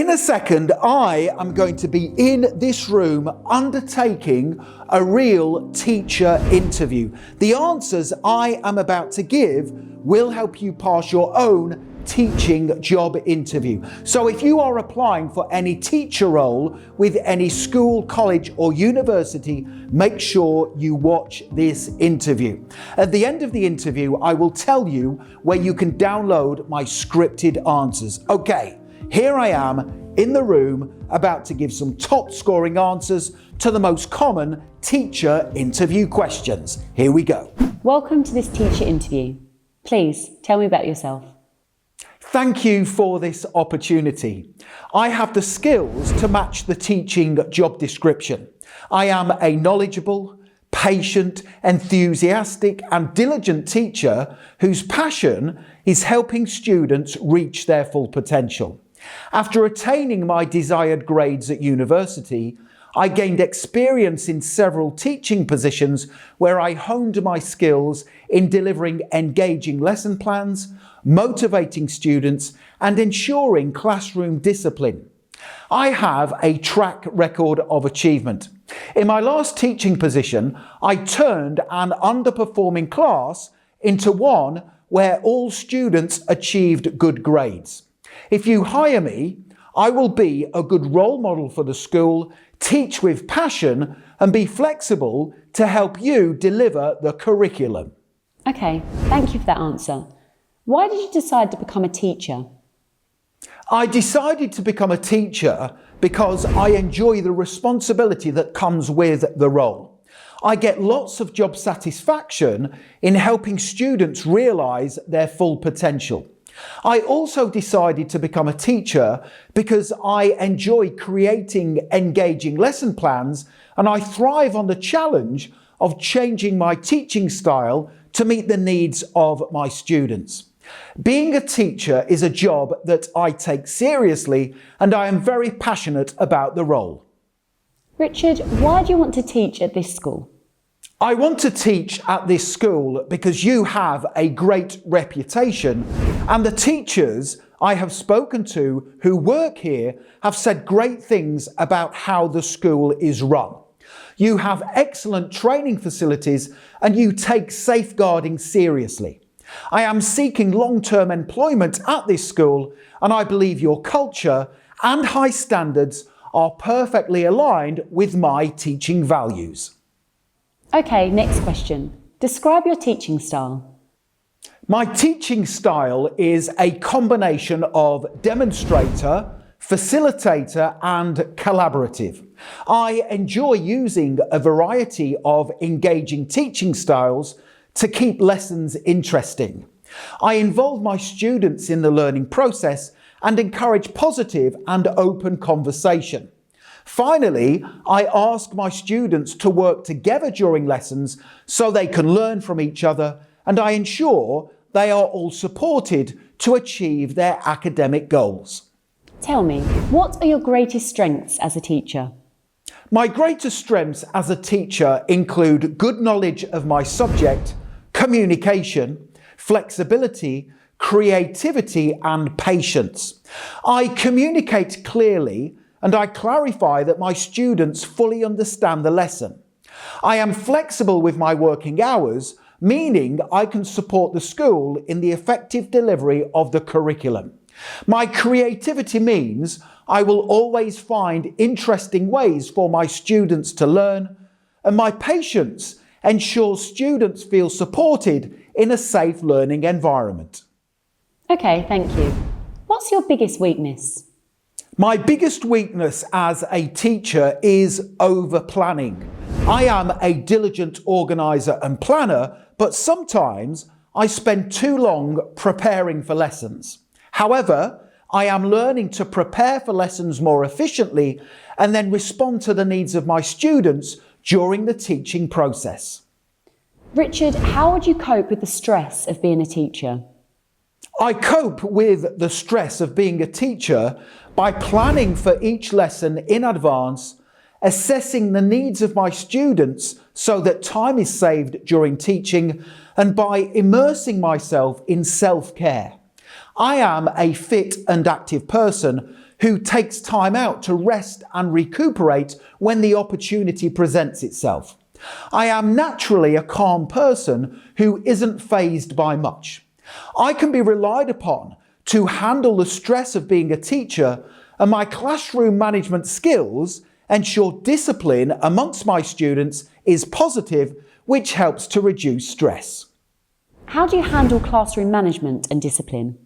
In a second, I am going to be in this room undertaking a real teacher interview. The answers I am about to give will help you pass your own teaching job interview. So if you are applying for any teacher role with any school, college or university, make sure you watch this interview. At the end of the interview, I will tell you where you can download my scripted answers. Okay. Here I am in the room about to give some top scoring answers to the most common teacher interview questions. Here we go. Welcome to this teacher interview. Please tell me about yourself. Thank you for this opportunity. I have the skills to match the teaching job description. I am a knowledgeable, patient, enthusiastic and diligent teacher whose passion is helping students reach their full potential. After attaining my desired grades at university, I gained experience in several teaching positions where I honed my skills in delivering engaging lesson plans, motivating students, and ensuring classroom discipline. I have a track record of achievement. In my last teaching position, I turned an underperforming class into one where all students achieved good grades. If you hire me, I will be a good role model for the school, teach with passion, and be flexible to help you deliver the curriculum. Okay, thank you for that answer. Why did you decide to become a teacher? I decided to become a teacher because I enjoy the responsibility that comes with the role. I get lots of job satisfaction in helping students realise their full potential. I also decided to become a teacher because I enjoy creating engaging lesson plans and I thrive on the challenge of changing my teaching style to meet the needs of my students. Being a teacher is a job that I take seriously and I am very passionate about the role. Richard, why do you want to teach at this school? I want to teach at this school because you have a great reputation and the teachers I have spoken to who work here have said great things about how the school is run. You have excellent training facilities and you take safeguarding seriously. I am seeking long-term employment at this school and I believe your culture and high standards are perfectly aligned with my teaching values. Okay, next question. Describe your teaching style. My teaching style is a combination of demonstrator, facilitator and collaborative. I enjoy using a variety of engaging teaching styles to keep lessons interesting. I involve my students in the learning process and encourage positive and open conversation. Finally, I ask my students to work together during lessons so they can learn from each other and I ensure they are all supported to achieve their academic goals. Tell me, what are your greatest strengths as a teacher? My greatest strengths as a teacher include good knowledge of my subject, communication, flexibility, creativity and patience. I communicate clearly and I clarify that my students fully understand the lesson. I am flexible with my working hours, meaning I can support the school in the effective delivery of the curriculum. My creativity means I will always find interesting ways for my students to learn, and my patience ensures students feel supported in a safe learning environment. Okay, thank you. What's your biggest weakness? My biggest weakness as a teacher is over-planning. I am a diligent organiser and planner, but sometimes I spend too long preparing for lessons. However, I am learning to prepare for lessons more efficiently and then respond to the needs of my students during the teaching process. Richard, how would you cope with the stress of being a teacher? I cope with the stress of being a teacher by planning for each lesson in advance, assessing the needs of my students so that time is saved during teaching, and by immersing myself in self-care. I am a fit and active person who takes time out to rest and recuperate when the opportunity presents itself. I am naturally a calm person who isn't fazed by much. I can be relied upon to handle the stress of being a teacher, and my classroom management skills ensure discipline amongst my students is positive, which helps to reduce stress. How do you handle classroom management and discipline?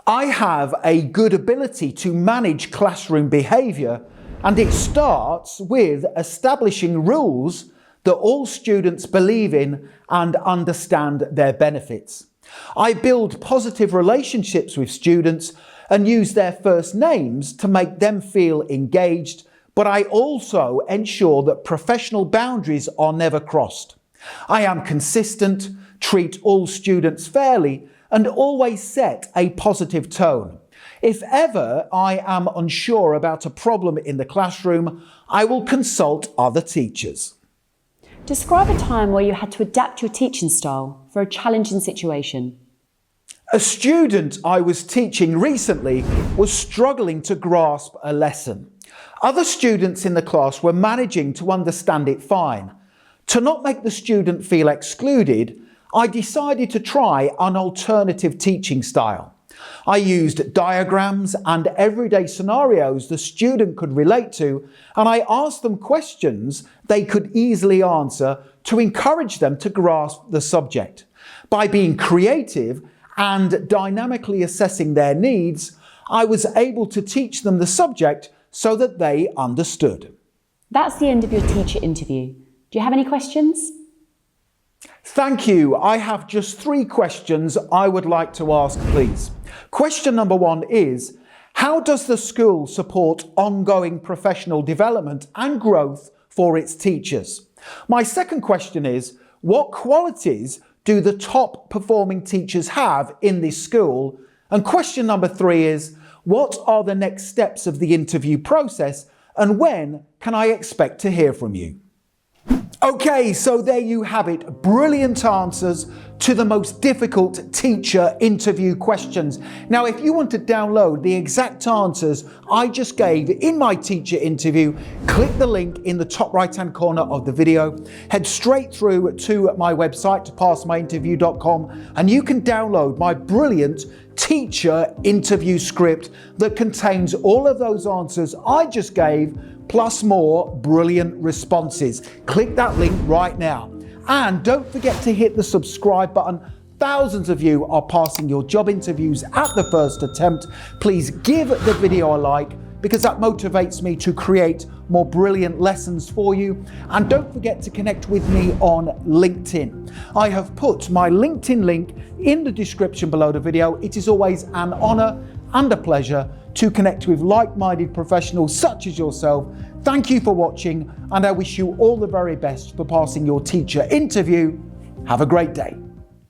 I have a good ability to manage classroom behaviour, and it starts with establishing rules that all students believe in and understand their benefits. I build positive relationships with students and use their first names to make them feel engaged, but I also ensure that professional boundaries are never crossed. I am consistent, treat all students fairly, and always set a positive tone. If ever I am unsure about a problem in the classroom, I will consult other teachers. Describe a time where you had to adapt your teaching style for a challenging situation. A student I was teaching recently was struggling to grasp a lesson. Other students in the class were managing to understand it fine. To not make the student feel excluded, I decided to try an alternative teaching style. I used diagrams and everyday scenarios the student could relate to, and I asked them questions they could easily answer to encourage them to grasp the subject. By being creative and dynamically assessing their needs, I was able to teach them the subject so that they understood. That's the end of your teacher interview. Do you have any questions? Thank you. I have just 3 questions I would like to ask, please. Question number 1 is, how does the school support ongoing professional development and growth for its teachers? My second question is, what qualities do the top performing teachers have in this school? And question number 3 is, what are the next steps of the interview process, and when can I expect to hear from you? Okay, so there you have it. Brilliant answers to the most difficult teacher interview questions. Now, if you want to download the exact answers I just gave in my teacher interview, click the link in the top right-hand corner of the video, head straight through to my website, to passmyinterview.com, and you can download my brilliant teacher interview script that contains all of those answers I just gave, plus more brilliant responses. Click that link right now. And don't forget to hit the subscribe button. Thousands of you are passing your job interviews at the first attempt. Please give the video a like, because that motivates me to create more brilliant lessons for you. And don't forget to connect with me on LinkedIn. I have put my LinkedIn link in the description below the video. It is always an honor and a pleasure to connect with like-minded professionals such as yourself. Thank you for watching, and I wish you all the very best for passing your teacher interview. Have a great day.